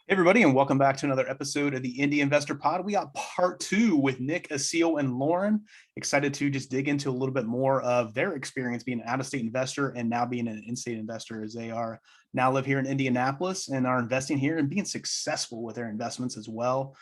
Hey everybody, and welcome back to another episode of the Indy Investor Pod. We got part two with Nick, Aseel, and Lauren. Excited to just dig into a little bit more of their experience being an out-of-state investor and now being an in-state investor, as they are now live here in Indianapolis and are investing here and being successful with their investments as well.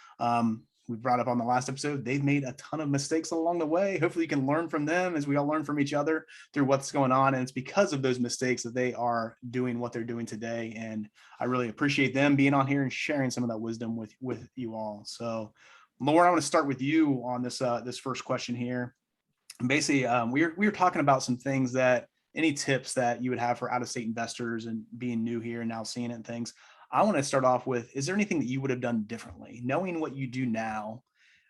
We brought up on the last episode, they've made a ton of mistakes along the way. Hopefully you can learn from them as we all learn from each other through what's going on. And it's because of those mistakes that they are doing what they're doing today. And I really appreciate them being on here and sharing some of that wisdom with you all. So Lauren, I want to start with you on this first question here. Basically, we were talking about some things that any tips that you would have for out-of-state investors and being new here and now seeing it and things. I want to start off with, is there anything that you would have done differently, knowing what you do now,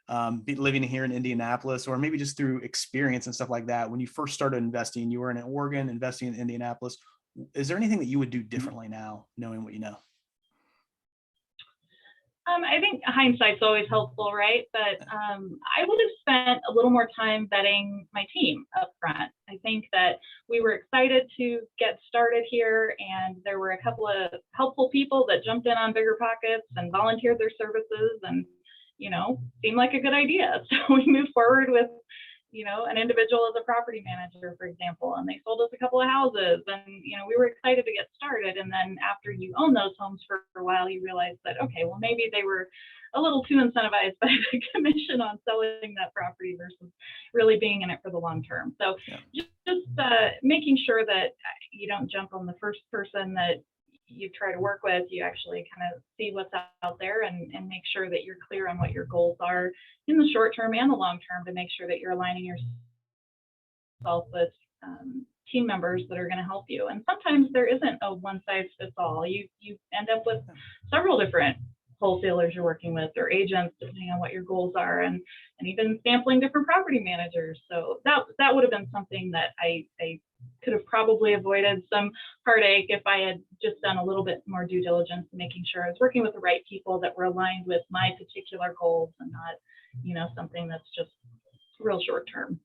living here in Indianapolis, or maybe just through experience and stuff like that? When you first started investing, you were in Oregon, investing in Indianapolis. Is there anything that you would do differently now, knowing what you know? I think hindsight's always helpful, right? But I would have spent a little more time vetting my team up front. I think that we were excited to get started here, and there were a couple of helpful people that jumped in on bigger pockets and volunteered their services, and seemed like a good idea. So we moved forward with an individual as a property manager, for example, and they sold us a couple of houses, and we were excited to get started. And then after you own those homes for a while, you realize that, okay, well, maybe they were a little too incentivized by the commission on selling that property versus really being in it for the long term. So just making sure that you don't jump on the first person that you try to work with. You actually kind of see what's out there and make sure that you're clear on what your goals are in the short term and the long term, to make sure that you're aligning yourself with team members that are going to help you. And sometimes there isn't a one size fits all. You end up with several different wholesalers you're working with, or agents, depending on what your goals are, and even sampling different property managers. So that would have been something that I could have probably avoided some heartache if I had just done a little bit more due diligence, making sure I was working with the right people that were aligned with my particular goals, and not, something that's just real short term.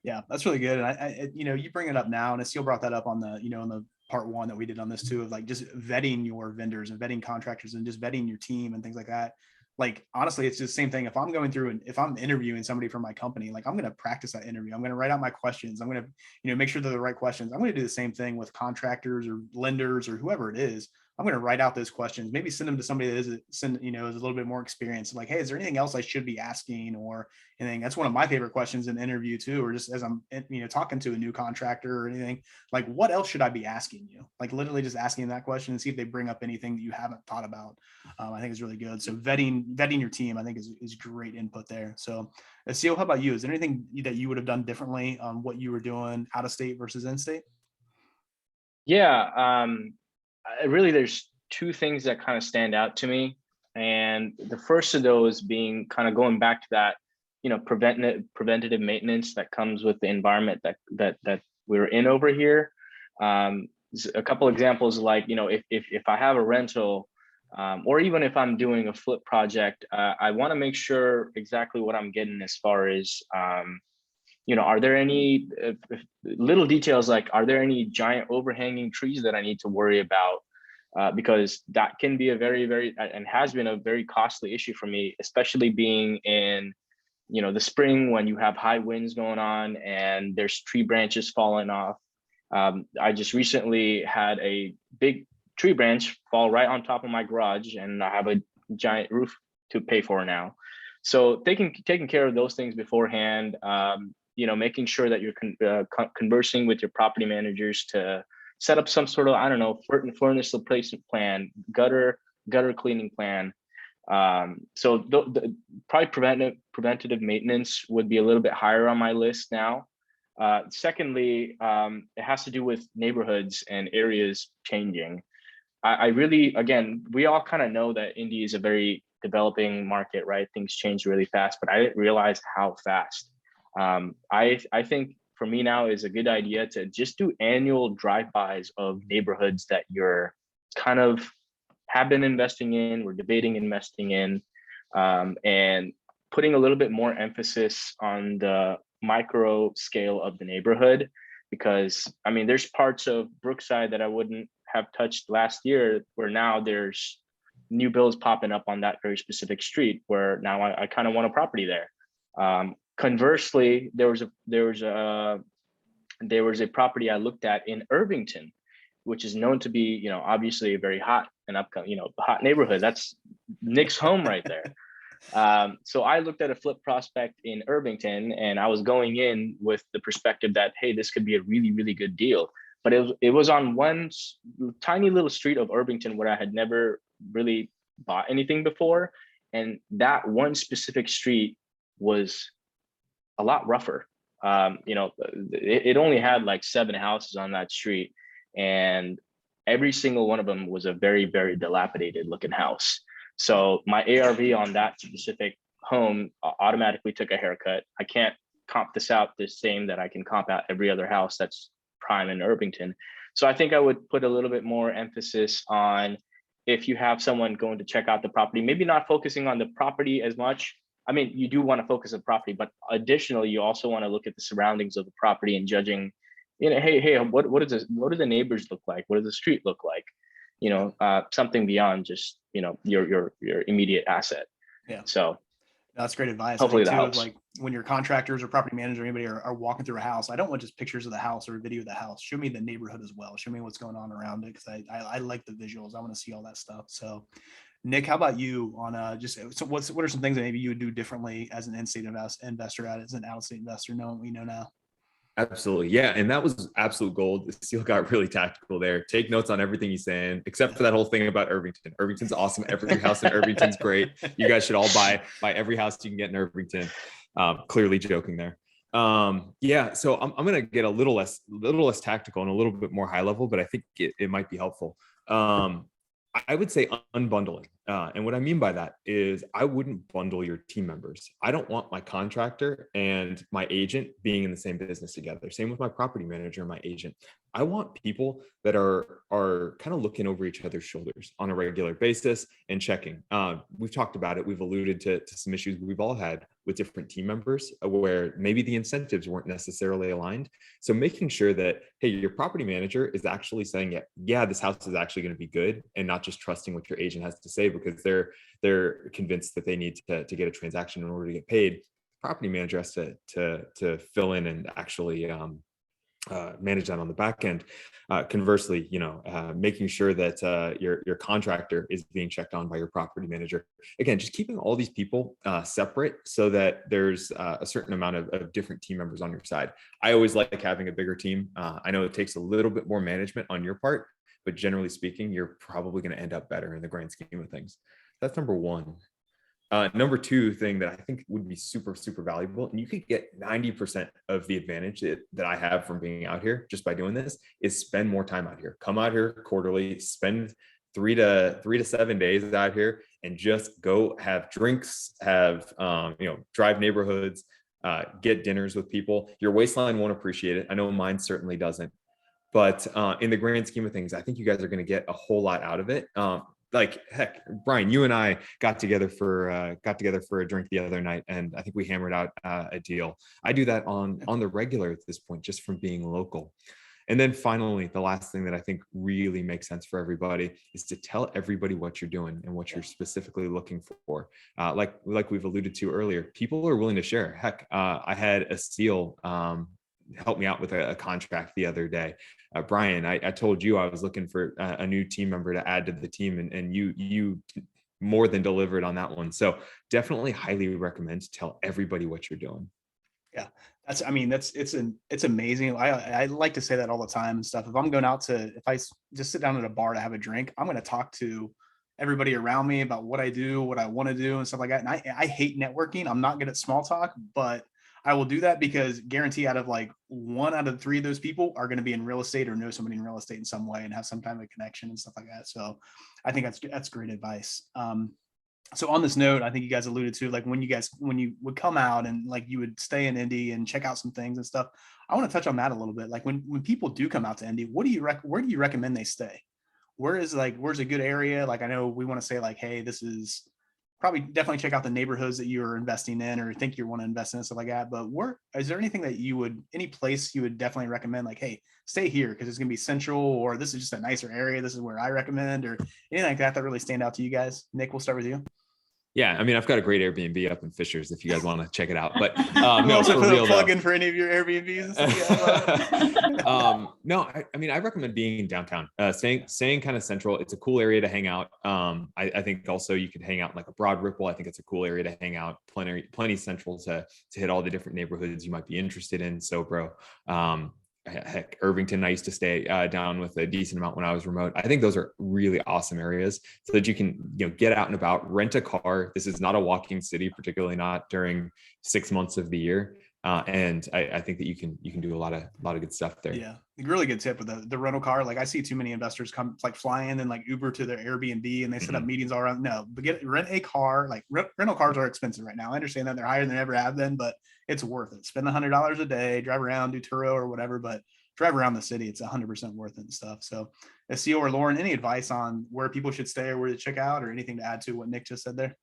Yeah, that's really good. And I you bring it up now, and Aseel brought that up on the, on the part one that we did on this too, of like just vetting your vendors and vetting contractors and just vetting your team and things like that. Like, honestly, it's just the same thing. If I'm going through and if I'm interviewing somebody for my company, like, I'm going to practice that interview. I'm going to write out my questions. I'm going to, make sure they're the right questions. I'm going to do the same thing with contractors or lenders or whoever it is. I'm going to write out those questions, maybe send them to somebody that is is a little bit more experienced. Like, hey, is there anything else I should be asking or anything? That's one of my favorite questions in the interview too, or just as I'm, talking to a new contractor or anything, like, what else should I be asking you? Like, literally just asking that question and see if they bring up anything that you haven't thought about. I think is really good. So vetting your team, I think is great input there. So Aseel, how about you? Is there anything that you would have done differently on what you were doing out of state versus in state? Yeah, really, there's two things that kind of stand out to me. And the first of those being kind of going back to that, preventative maintenance that comes with the environment that we're in over here. A couple examples, like, if I have a rental, or even if I'm doing a flip project, I want to make sure exactly what I'm getting as far as, are there any little details, like, are there any giant overhanging trees that I need to worry about? Because that can be a very, very, and has been a very costly issue for me, especially being in, the spring when you have high winds going on and there's tree branches falling off. I just recently had a big tree branch fall right on top of my garage, and I have a giant roof to pay for now. So taking care of those things beforehand, making sure that you're conversing with your property managers to set up some sort of, I don't know, furnace replacement plan, gutter cleaning plan. So probably preventative maintenance would be a little bit higher on my list now. Secondly, it has to do with neighborhoods and areas changing. I really, again, we all kind of know that Indy is a very developing market, right? Things change really fast, but I didn't realize how fast. I think for me now is a good idea to just do annual drive-bys of neighborhoods that you're kind of have been investing in, we're debating investing in, and putting a little bit more emphasis on the micro scale of the neighborhood. Because, I mean, there's parts of Brookside that I wouldn't have touched last year, where now there's new builds popping up on that very specific street where now I kind of want a property there. Conversely, there was a property I looked at in Irvington, which is known to be, obviously a very hot and upcoming, hot neighborhood. That's Nick's home right there. So I looked at a flip prospect in Irvington, and I was going in with the perspective that, hey, this could be a really, really good deal. But it was on one tiny little street of Irvington where I had never really bought anything before. And that one specific street was a lot rougher. It only had like 7 houses on that street, and every single one of them was a very, very dilapidated looking house. So my ARV on that specific home automatically took a haircut. I can't comp this out the same that I can comp out every other house that's prime in Irvington. So I think I would put a little bit more emphasis on, if you have someone going to check out the property, maybe not focusing on the property as much. I mean, you do want to focus on property, but additionally, you also want to look at the surroundings of the property and judging, hey, what do the neighbors look like? What does the street look like? Something beyond just, your immediate asset. Yeah. So that's great advice. Hopefully I think that too, helps. like when your contractors or property manager or anybody are walking through a house, I don't want just pictures of the house or a video of the house. Show me the neighborhood as well. Show me what's going on around it, because I like the visuals. I want to see all that stuff. So Nick, how about you on what are some things that maybe you would do differently as an in-state investor, as an out-of-state investor, knowing what we know now? Absolutely. Yeah. And that was absolute gold. Aseel got really tactical there. Take notes on everything he's saying, except for that whole thing about Irvington. Irvington's awesome. Every house in Irvington's great. You guys should all buy every house you can get in Irvington. Clearly joking there. Yeah. So I'm going to get a little less tactical and a little bit more high level, but I think it might be helpful. I would say unbundling. And what I mean by that is I wouldn't bundle your team members. I don't want my contractor and my agent being in the same business together. Same with my property manager and my agent. I want people that are kind of looking over each other's shoulders on a regular basis and checking. We've talked about it. We've alluded to some issues we've all had with different team members where maybe the incentives weren't necessarily aligned. So making sure that, hey, your property manager is actually saying, yeah, this house is actually going to be good, and not just trusting what your agent has to say because they're convinced that they need to get a transaction in order to get paid. The property manager has to fill in and actually manage that on the back end. Conversely, making sure that your contractor is being checked on by your property manager. Again, just keeping all these people separate so that there's a certain amount of different team members on your side. I always like having a bigger team. I know it takes a little bit more management on your part, but generally speaking, you're probably going to end up better in the grand scheme of things. That's number one. Number two thing that I think would be super, super valuable, and you could get 90% of the advantage that I have from being out here just by doing this, is spend more time out here. Come out here quarterly, spend 3 to 7 days out here, and just go have drinks, drive neighborhoods, get dinners with people. Your waistline won't appreciate it. I know mine certainly doesn't. But in the grand scheme of things, I think you guys are going to get a whole lot out of it. Like heck, Brian, you and I got together for a drink the other night, and I think we hammered out a deal. I do that on the regular at this point, just from being local. And then finally, the last thing that I think really makes sense for everybody is to tell everybody what you're doing and what you're specifically looking for. Like we've alluded to earlier, people are willing to share. Heck, I had Aseel help me out with a contract the other day. Brian, I told you I was looking for a new team member to add to the team, and you more than delivered on that one. So definitely highly recommend to tell everybody what you're doing. Yeah, it's amazing. I like to say that all the time and stuff. If I'm going out if I just sit down at a bar to have a drink, I'm going to talk to everybody around me about what I do, what I want to do and stuff like that. And I hate networking. I'm not good at small talk, but I will do that because guarantee out of like 1 out of 3 of those people are going to be in real estate or know somebody in real estate in some way and have some type of connection and stuff like that. So I think that's great advice. So on this note, I think you guys alluded to, like when you would come out and like you would stay in Indy and check out some things and stuff. I want to touch on that a little bit. Like when people do come out to Indy, where do you recommend they stay? Where's a good area? Like, I know we want to say like, hey, this is probably definitely check out the neighborhoods that you're investing in or think you want to invest in and stuff like that. But is there anything that any place you would definitely recommend, like, hey, stay here because it's going to be central, or this is just a nicer area, this is where I recommend, or anything like that really stand out to you guys? Nick, we'll start with you. Yeah, I mean, I've got a great Airbnb up in Fishers if you guys want to check it out. But no, for put real a plug in for any of your Airbnbs and stuff. No, I mean, I recommend being downtown, staying kind of central. It's a cool area to hang out. I think also you could hang out in like a Broad Ripple. I think it's a cool area to hang out. Plenty central to hit all the different neighborhoods you might be interested in. So, bro. Heck, Irvington, I used to stay down with a decent amount when I was remote. I think those are really awesome areas so that you can, get out and about, rent a car. This is not a walking city, particularly not during 6 months of the year. And I think that you can do a lot of good stuff there. Yeah, really good tip with the rental car. Like I see too many investors come like fly in and like Uber to their Airbnb and they set up meetings all around. No, but rent a car. Like rental cars are expensive right now. I understand that they're higher than they ever have been, but it's worth it. Spend $100 a day, drive around, do Turo or whatever, but drive around the city. It's 100% worth it and stuff. So Aseel or Lauren, any advice on where people should stay or where to check out or anything to add to what Nick just said there?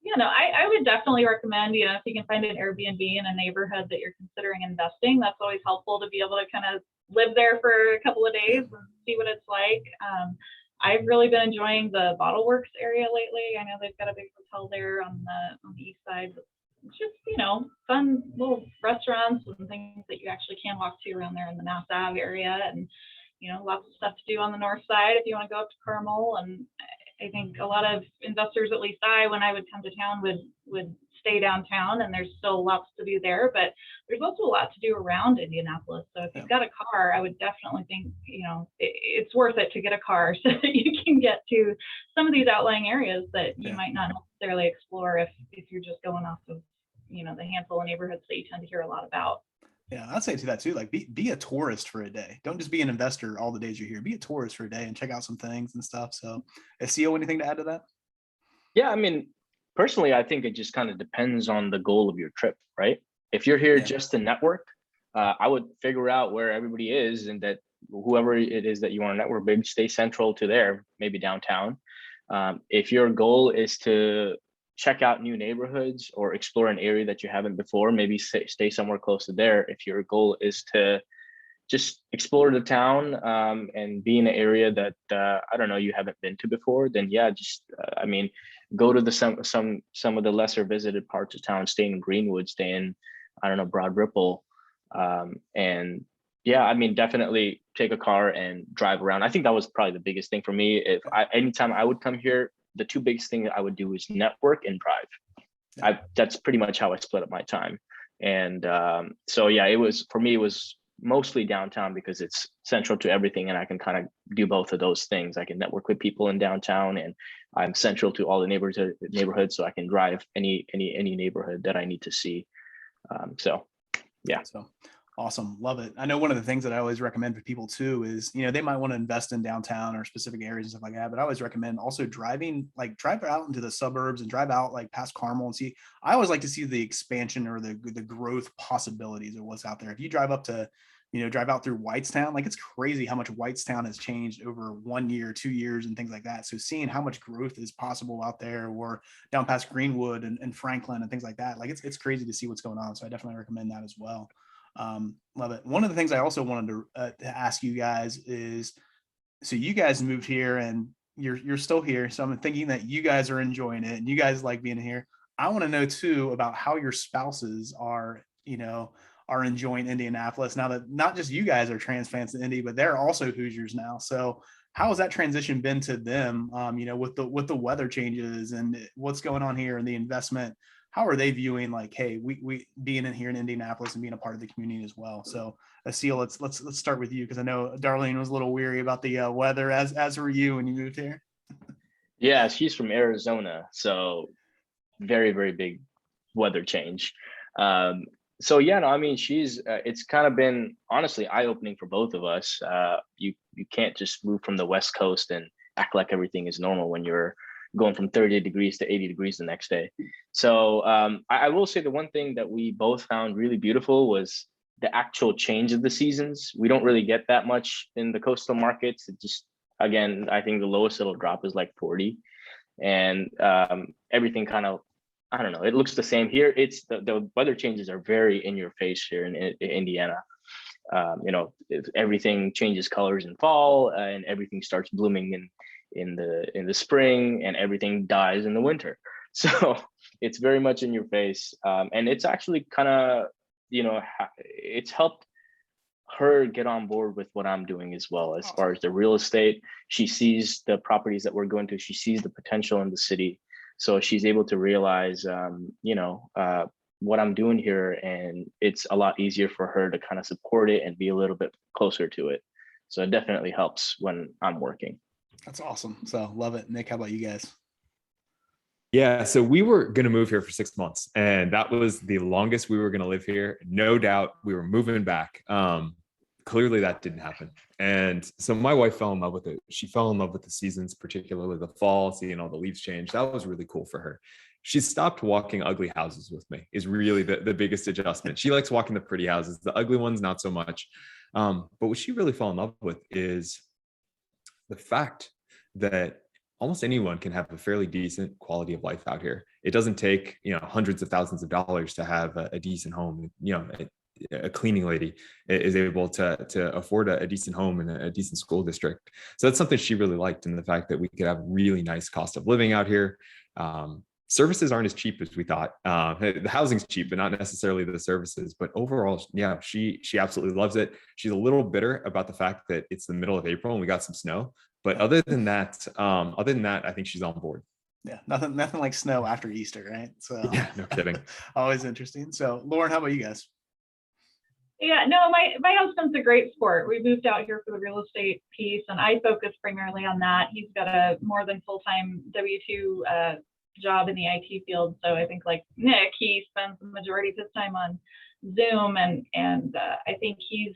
Yeah, no, I would definitely recommend, if you can find an Airbnb in a neighborhood that you're considering investing, that's always helpful to be able to kind of live there for a couple of days and see what it's like. I've really been enjoying the Bottle Works area lately. I know they've got a big hotel there on the east side. It's just, fun little restaurants and things that you actually can walk to around there in the Mass Ave area. And, lots of stuff to do on the north side if you want to go up to Carmel. And I think a lot of investors, at least when I would come to town, would stay downtown, and there's still lots to do there, but there's also a lot to do around Indianapolis. So if you've got a car, I would definitely think, it's worth it to get a car so that you can get to some of these outlying areas that you might not necessarily explore if you're just going off of, the handful of neighborhoods that you tend to hear a lot about. Yeah, I'd say to that too, like be a tourist for a day. Don't just be an investor all the days you're here. Be a tourist for a day and check out some things and stuff. So SEO, anything to add to that? Yeah, I mean, personally, I think it just kind of depends on the goal of your trip, right? If you're here just to network, I would figure out where everybody is and that whoever it is that you want to network, maybe stay central to there, maybe downtown. If your goal is to check out new neighborhoods or explore an area that you haven't before, maybe stay somewhere close to there. If your goal is to just explore the town and be in an area that I don't know, you haven't been to before, then just go to some of the lesser visited parts of town. Stay in Greenwood, stay in Broad Ripple, and definitely take a car and drive around. I think that was probably the biggest thing for me. Anytime I would come here, the two biggest things I would do is network and drive. That's pretty much how I split up my time. And it was mostly downtown because it's central to everything, and I can kind of do both of those things. I can network with people in downtown, and I'm central to all the neighborhoods, so I can drive any neighborhood that I need to see. So awesome. Love it. I know one of the things that I always recommend for people too is, they might want to invest in downtown or specific areas and stuff like that, but I always recommend also drive out into the suburbs and drive out like past Carmel and see. I always like to see the expansion or the growth possibilities of what's out there. If you drive up to, drive out through Whitestown, like it's crazy how much Whitestown has changed over 1 year, 2 years and things like that. So seeing how much growth is possible out there, or down past Greenwood and Franklin and things like that, like it's crazy to see what's going on. So I definitely recommend that as well. Love it. One of the things I also wanted to ask you guys is, so you guys moved here and you're still here. So I'm thinking that you guys are enjoying it and you guys like being here. I want to know too about how your spouses are enjoying Indianapolis now that not just you guys are transplants to Indy, but they're also Hoosiers now. So how has that transition been to them? With the weather changes and what's going on here and the investment. How are they viewing like, hey, we being in here in Indianapolis and being a part of the community as well? So Aseel, let's start with you, because I know Darlene was a little weary about the weather, as were you when you moved here. Yeah, she's from Arizona, so very, very big weather change. She's it's kind of been honestly eye-opening for both of us. You can't just move from the West Coast and act like everything is normal when you're going from 30 degrees to 80 degrees the next day. So I will say the one thing that we both found really beautiful was the actual change of the seasons. We don't really get that much in the coastal markets. It just, again, I think the lowest it'll drop is like 40. and everything kind of, I don't know, it looks the same here. It's the weather changes are very in your face here in Indiana. Everything changes colors in fall, and everything starts blooming in the spring, and everything dies in the winter. So it's very much in your face, and it's actually kind of, it's helped her get on board with what I'm doing as well. As far as the real estate, she sees the properties that we're going to, she sees the potential in the city, so she's able to realize what I'm doing here, and it's a lot easier for her to kind of support it and be a little bit closer to it. So it definitely helps when I'm working. That's awesome. So love it. Nick, how about you guys? Yeah, so we were going to move here for 6 months, and that was the longest we were going to live here. No doubt we were moving back. Clearly that didn't happen. And so my wife fell in love with it. She fell in love with the seasons, particularly the fall, seeing all the leaves change. That was really cool for her. She stopped walking ugly houses with me, is really the biggest adjustment. She likes walking the pretty houses, the ugly ones, not so much. But what she really fell in love with is the fact that almost anyone can have a fairly decent quality of life out here. It doesn't take, hundreds of thousands of dollars to have a decent home. A cleaning lady is able to afford a decent home in a decent school district. So that's something she really liked, and the fact that we could have really nice cost of living out here. Services aren't as cheap as we thought. The housing's cheap, but not necessarily the services. But overall, yeah, she absolutely loves it. She's a little bitter about the fact that it's the middle of April and we got some snow. But other than that, I think she's on board. Yeah, nothing like snow after Easter, right? So yeah, no kidding. Always interesting. So Lauren, how about you guys? Yeah, no, my husband's a great sport. We moved out here for the real estate piece, and I focus primarily on that. He's got a more than full-time W-2 job in the IT field. So I think, like Nick, he spends the majority of his time on Zoom, and I think he's,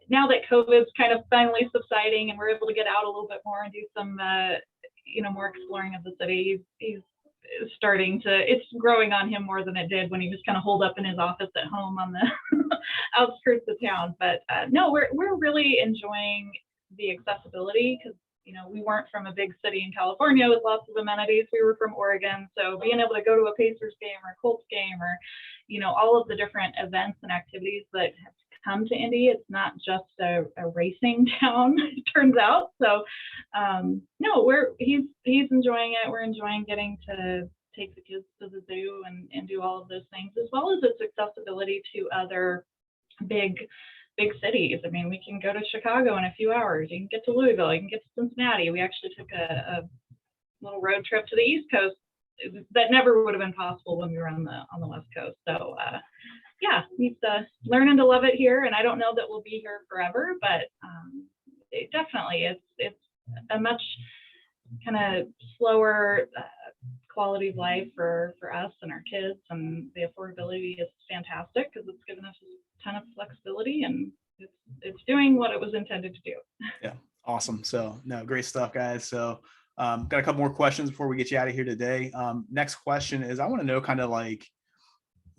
now that COVID's kind of finally subsiding and we're able to get out a little bit more and do some more exploring of the city, he's starting to, it's growing on him more than it did when he was kind of holed up in his office at home on the outskirts of town. But no, we're really enjoying the accessibility, because we weren't from a big city in California with lots of amenities. We were from Oregon, so being able to go to a Pacers game or a Colts game, or all of the different events and activities that have come to Indy, it's not just a racing town, it turns out. So no, he's enjoying it. We're enjoying getting to take the kids to the zoo and do all of those things, as well as its accessibility to other big cities. I mean, we can go to Chicago in a few hours. You can get to Louisville. You can get to Cincinnati. We actually took a little road trip to the East Coast that never would have been possible when we were on the West Coast. So yeah, he's learning to love it here, and I don't know that we'll be here forever, but it definitely it's a much kind of slower quality of life for us and our kids, and the affordability is fantastic because it's given us a ton of flexibility, and it's doing what it was intended to do. Yeah, awesome. So no, great stuff, guys. So got a couple more questions before we get you out of here today. Next question is, I want to know, kind of like,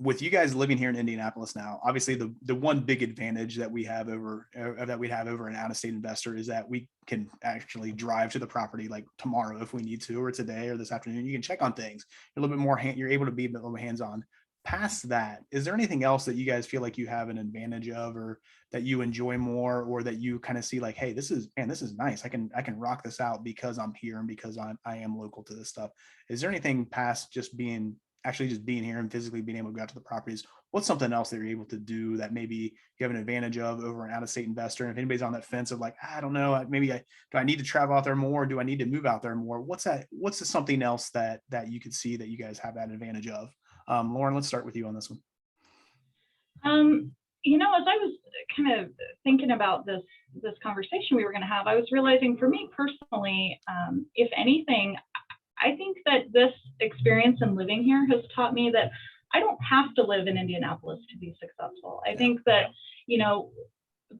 with you guys living here in Indianapolis now, obviously the one big advantage that we have over an out-of-state investor is that we can actually drive to the property like tomorrow if we need to, or today or this afternoon. You can check on things. You're a little bit more you're able to be a bit more hands-on. Past that, is there anything else that you guys feel like you have an advantage of, or that you enjoy more, or that you kind of see like, hey, this is nice. I can rock this out because I'm here and because I am local to this stuff. Is there anything past just being here and physically being able to go out to the properties? What's something else that you're able to do that maybe you have an advantage of over an out-of-state investor? And if anybody's on that fence of like, I don't know, maybe do I need to travel out there more? Do I need to move out there more? What's something else that you could see that you guys have that advantage of? Lauren, let's start with you on this one. As I was kind of thinking about this conversation we were going to have, I was realizing, for me personally, if anything, I think that this experience in living here has taught me that I don't have to live in Indianapolis to be successful. I think that,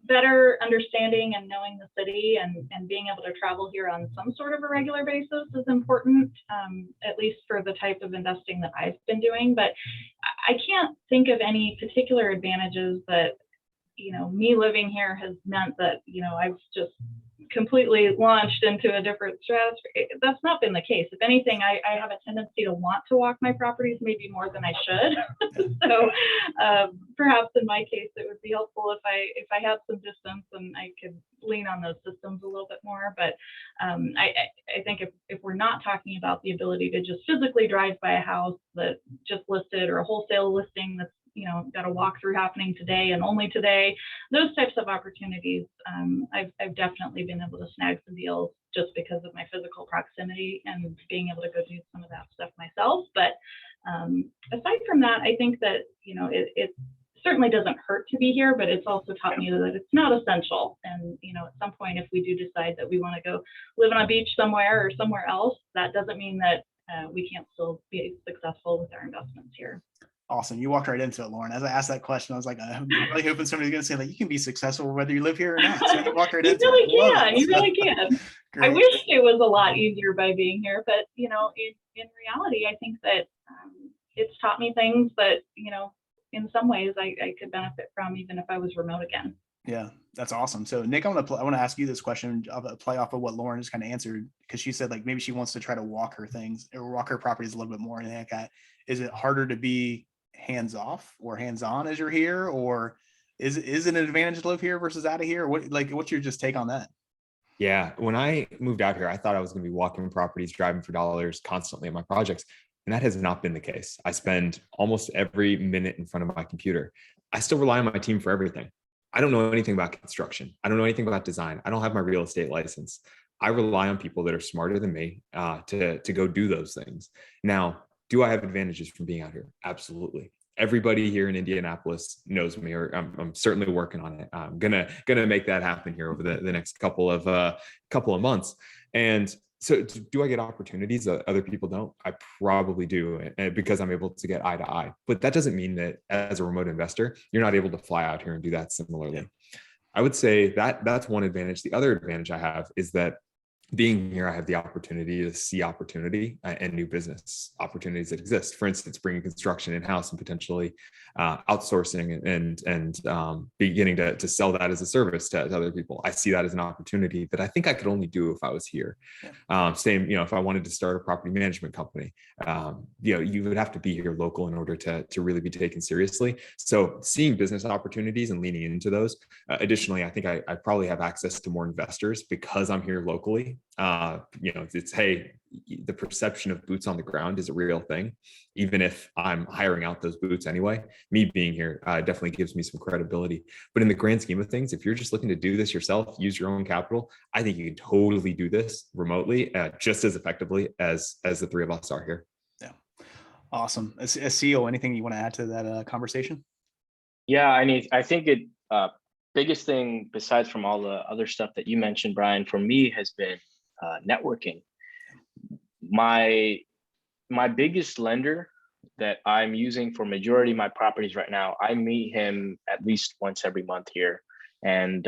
better understanding and knowing the city and being able to travel here on some sort of a regular basis is important, at least for the type of investing that I've been doing. But I can't think of any particular advantages that, me living here has meant that, I've just completely launched into a different stratosphere. That's not been the case. If anything, I have a tendency to want to walk my properties maybe more than I should. So perhaps in my case, it would be helpful if I had some distance and I could lean on those systems a little bit more. But I think if we're not talking about the ability to just physically drive by a house that just listed, or a wholesale listing that's got a walkthrough happening today and only today, those types of opportunities, I've definitely been able to snag some deals just because of my physical proximity and being able to go do some of that stuff myself. But aside from that, I think that it certainly doesn't hurt to be here, but it's also taught me that it's not essential. And at some point, if we do decide that we want to go live on a beach somewhere or somewhere else, that doesn't mean that we can't still be successful with our investments here. Awesome. You walked right into it, Lauren. As I asked that question, I was like, I'm really hoping somebody's going to say, like, you can be successful whether you live here or not. So you walked right into it. You really can. I wish it was a lot easier by being here, but in reality, I think that it's taught me things that in some ways I could benefit from, even if I was remote again. Yeah, that's awesome. So Nick, I want to ask you this question, play off of what Lauren just kind of answered, because she said like maybe she wants to try to walk her things or walk her properties a little bit more. And like that, is it harder to be hands off or hands on as you're here, or is it an advantage to live here versus out of here? What's your just take on that? Yeah, when I moved out here, I thought I was going to be walking properties, driving for dollars constantly at my projects. And that has not been the case. I spend almost every minute in front of my computer. I still rely on my team for everything. I don't know anything about construction. I don't know anything about design. I don't have my real estate license. I rely on people that are smarter than me to go do those things. Now, do I have advantages from being out here? Absolutely. Everybody here in Indianapolis knows me, or I'm certainly working on it. I'm gonna make that happen here over the next couple of months. And so do I get opportunities that other people don't? I probably do, because I'm able to get eye to eye. But that doesn't mean that as a remote investor, you're not able to fly out here and do that similarly. Yeah. I would say that's one advantage. The other advantage I have is that being here, I have the opportunity to see opportunity and new business opportunities that exist. For instance, bringing construction in-house and potentially outsourcing and beginning to sell that as a service to other people. I see that as an opportunity that I think I could only do if I was here. Same, if I wanted to start a property management company, you would have to be here local in order to really be taken seriously. So seeing business opportunities and leaning into those. Additionally, I think I probably have access to more investors because I'm here locally. It's, hey, the perception of boots on the ground is a real thing, even if I'm hiring out those boots anyway. Me being here definitely gives me some credibility. But in the grand scheme of things, if you're just looking to do this yourself, use your own capital, I think you can totally do this remotely just as effectively as the three of us are here. Yeah, awesome. Aseel, anything you want to add to that conversation? Yeah, I think it biggest thing besides from all the other stuff that you mentioned, Brian, for me has been networking. My biggest lender that I'm using for majority of my properties right now, I meet him at least once every month here. And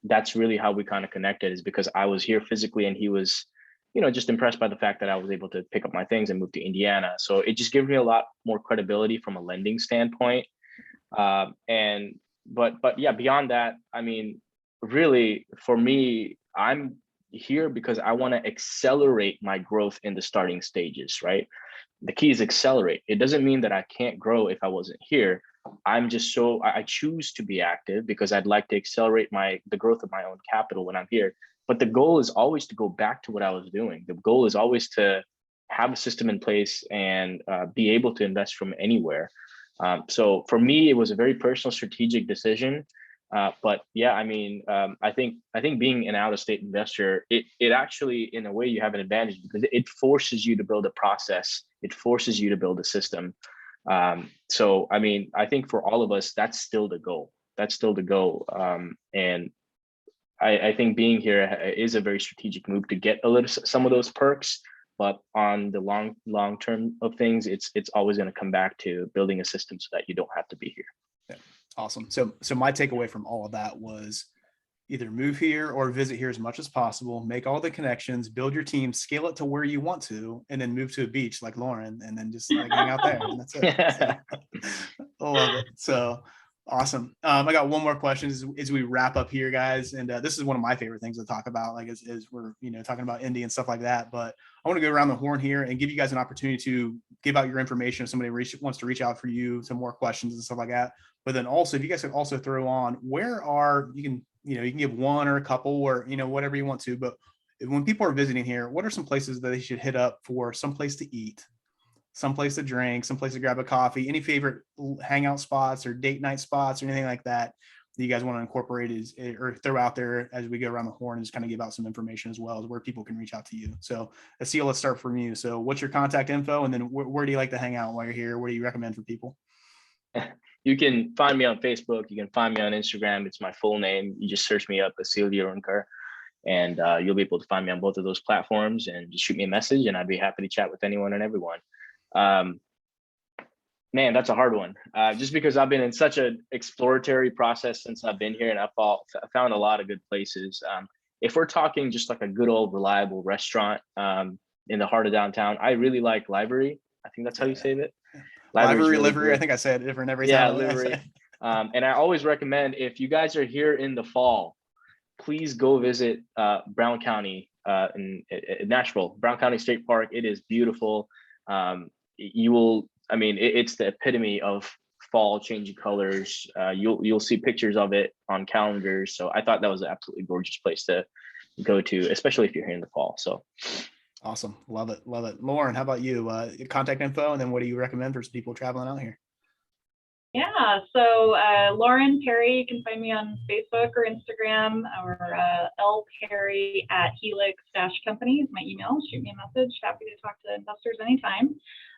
that's really how we kind of connected, is because I was here physically and he was, just impressed by the fact that I was able to pick up my things and move to Indiana. So it just gives me a lot more credibility from a lending standpoint. But yeah, beyond that, really for me, I'm here because I want to accelerate my growth in the starting stages, right? The key is accelerate. It doesn't mean that I can't grow if I wasn't here. I choose to be active because I'd like to accelerate the growth of my own capital when I'm here. But the goal is always to go back to what I was doing. The goal is always to have a system in place and be able to invest from anywhere. So for me, it was a very personal strategic decision. But yeah, I think being an out-of-state investor, it actually, in a way, you have an advantage because it forces you to build a process. It forces you to build a system. So I think for all of us, that's still the goal. And I think being here is a very strategic move to get some of those perks. But on the long term of things, it's always going to come back to building a system so that you don't have to be here. Yeah. Awesome. So my takeaway from all of that was either move here or visit here as much as possible, make all the connections, build your team, scale it to where you want to, and then move to a beach like Lauren, and then just hang out there. And that's it. So, I love it. So Awesome. I got one more question as we wrap up here, guys. And this is one of my favorite things to talk about, like as we're, talking about Indy and stuff like that. But I want to go around the horn here and give you guys an opportunity to give out your information if somebody wants to reach out for you, some more questions and stuff like that. But then also, if you guys could also throw on you can give one or a couple or, whatever you want to. But when people are visiting here, what are some places that they should hit up for someplace to eat, someplace to drink, someplace to grab a coffee, any favorite hangout spots or date night spots or anything like that you guys want to incorporate or throw out there as we go around the horn and just kind of give out some information as well as where people can reach out to you. So Aseel, let's start from you. So what's your contact info? And then where do you like to hang out while you're here? What do you recommend for people? You can find me on Facebook. You can find me on Instagram. It's my full name. You just search me up, Aseel Yerunkar, and you'll be able to find me on both of those platforms and just shoot me a message and I'd be happy to chat with anyone and everyone. Man, that's a hard one. Just because I've been in such an exploratory process since I've been here and I found a lot of good places. If we're talking just like a good old reliable restaurant in the heart of downtown, I really like Library. I think that's how you say it. Library, I think I say it different every time. Yeah, Library. And I always recommend, if you guys are here in the fall, please go visit Brown County in Nashville, Brown County State Park. It is beautiful. It's the epitome of fall, changing colors. You'll see pictures of it on calendars. So I thought that was an absolutely gorgeous place to go to, especially if you're here in the fall. So awesome. Love it. Lauren, how about you? Contact info, and then what do you recommend for people traveling out here? Yeah, so Lauren Perry, you can find me on Facebook or Instagram, or lperry@helix-company is my email. Shoot me a message. Happy to talk to investors anytime.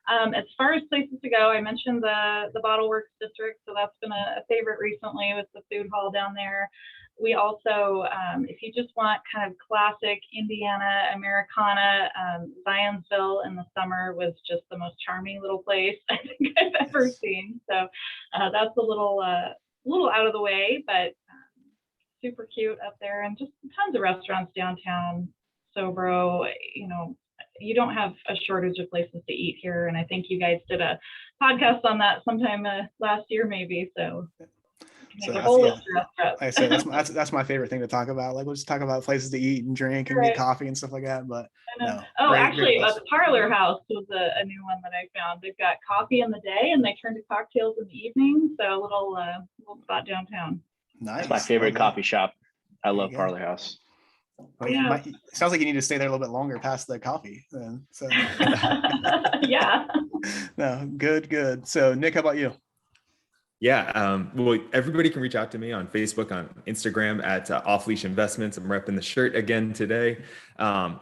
As far as places to go, I mentioned the Bottle Works District, so that's been a favorite recently with the food hall down there. We also, if you just want kind of classic Indiana Americana, Zionsville in the summer was just the most charming little place I think I've ever seen. So that's a little out of the way, but super cute up there, and just tons of restaurants downtown. Sobro, you don't have a shortage of places to eat here, and I think you guys did a podcast on that sometime last year, maybe. So. So like I said, that's my favorite thing to talk about. Like, we'll just talk about places to eat and drink and get coffee and stuff like that. But no. Actually, the Parlor House was a new one that I found. They've got coffee in the day and they turn to cocktails in the evening. So a little spot downtown. Nice. That's my favorite coffee shop. I love Parlor House. Well, yeah. It sounds like you need to stay there a little bit longer past the coffee. So yeah. No, good. So Nick, how about you? Yeah, well, everybody can reach out to me on Facebook, on Instagram at Off Leash Investments. I'm repping the shirt again today.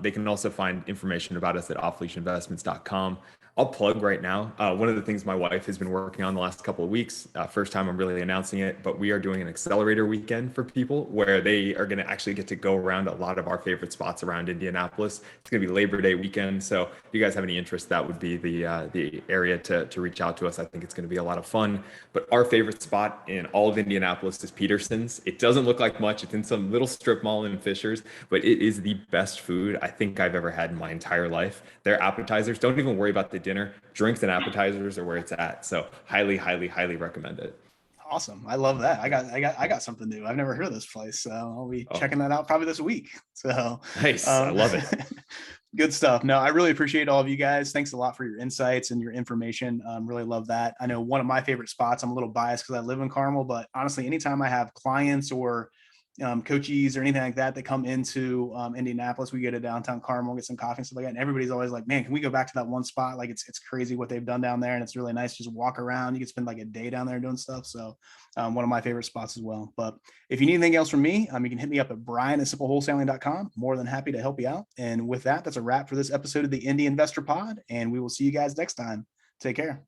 They can also find information about us at offleashinvestments.com. I'll plug right now. One of the things my wife has been working on the last couple of weeks, first time I'm really announcing it, but we are doing an Accelerator Weekend for people where they are going to actually get to go around a lot of our favorite spots around Indianapolis. It's going to be Labor Day weekend. So if you guys have any interest, that would be the area to reach out to us. I think it's going to be a lot of fun. But our favorite spot in all of Indianapolis is Peterson's. It doesn't look like much. It's in some little strip mall in Fishers, but it is the best food I think I've ever had in my entire life. Their appetizers, don't even worry about the dinner. Drinks and appetizers are where it's at. So highly recommend it. Awesome. I love that. I got something new. I've never heard of this place. So I'll be checking that out probably this week. So nice. I love it. Good stuff. No, I really appreciate all of you guys. Thanks a lot for your insights and your information. Really love that. I know one of my favorite spots, I'm a little biased because I live in Carmel, but honestly, anytime I have clients or coaches or anything like that come into Indianapolis, we go to downtown Carmel, get some coffee and stuff like that. And everybody's always like, man, can we go back to that one spot? Like it's crazy what they've done down there. And it's really nice to just walk around. You can spend like a day down there doing stuff. So one of my favorite spots as well. But if you need anything else from me, you can hit me up at brian@simplewholesaling.com. More than happy to help you out. And with that, that's a wrap for this episode of the Indy Investor Pod. And we will see you guys next time. Take care.